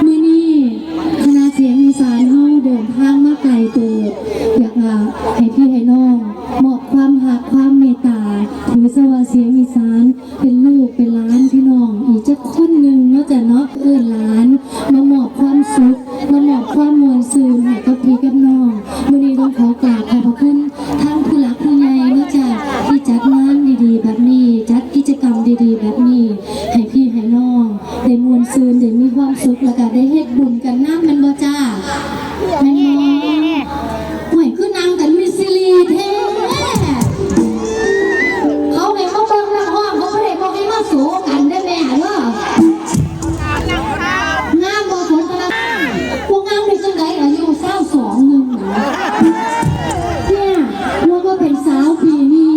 มื้อนี้คณะเสียงอีสานเฮาเดินทางมาไกลเติบอยากให้พี่ให้น้องมอบความหักความเมตตาถือซะว่าเสียงอีสานเป็นลูกเป็นหลานพี่น้องอีกจักคนหนึ่งเนาะจ้ะเนาะเอิ้นหลานมามอบความสุขมามอบความมวลซื่นให้กับพี่กับน้องมื้อนี้ต้องขอกราบขอบพระคุณทางผู้หลักผู้ใหญ่เนาะจ้ะที่จัดงานดีๆแบบนี้จัดกิจกรรมดีๆแบบนี้ให้พี่ให้น้องได้มวลซื่นได้มีความสุขแล้วก็ได้เฮ็ดบุญกันนำแม่นบ่จ้าแม่นบ่ห่วยคือนางกันมิสซิลีแท้เขาให้มาเบิ่งนักร้องเขาบ่ได้บอกให้มาสู้กันได้แม่เด้องามบ่สนตะพวกงามได้จังได๋อายุ22นึงเนี่ยว่าก็เป็นสาวปีนี้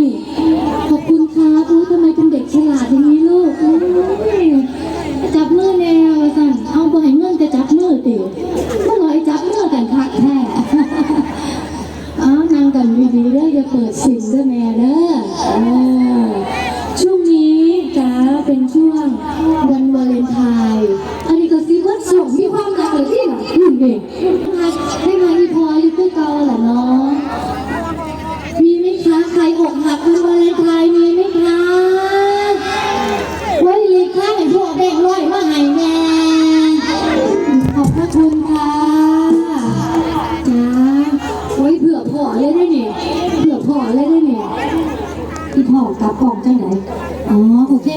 ขอบคุณครับทำไมเป็นเด็กฉลาดอย่างนี้ลูกจับมือแนวสั่นเอาบ่ให้เงินจะจับมือติเมื่อไหร่จับมือกันคักแท้นางกันดีๆเด้ออย่าเปิดสิ่งเด้อแม่เด้อช่วงนี้จ้าเป็นช่วงวันวาเลนไทน์อันนี้ก็สิวันศุกร์มีความรักเลยที่น่ะเด็กให้มาอีพออยู่คือเก่าแหละเนาะมีไหมคะใครอกหักวันวาเลนไทน์มีไหมคะไว้เลยค่ะ บ่งร้อยมาให้แม่ขอบพระคุณค่ะจ้าโอ้ยเผื่อพ่อเลยได้นี่เผื่อพ่อเลยได้นี่พี่พ่อกลับกล่องจังไหนอ๋อโอเค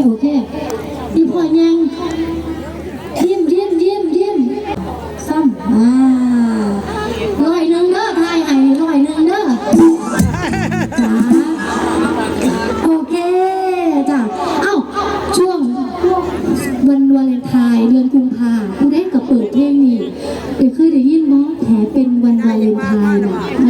พี่พ่อยังยิ้มซ้ำร้อยหนึ่งเด้อทายให้ร้อยหนึ่งเด้อจ้าโอเคจ้ะเอ้าช่วงวันวาเลนไทน์เดือนกุมภาผู้ได้กับเปิดเพลงนี้เคยได้ยินมั้งแผลเป็นวันวาเลนไทน์น่ะ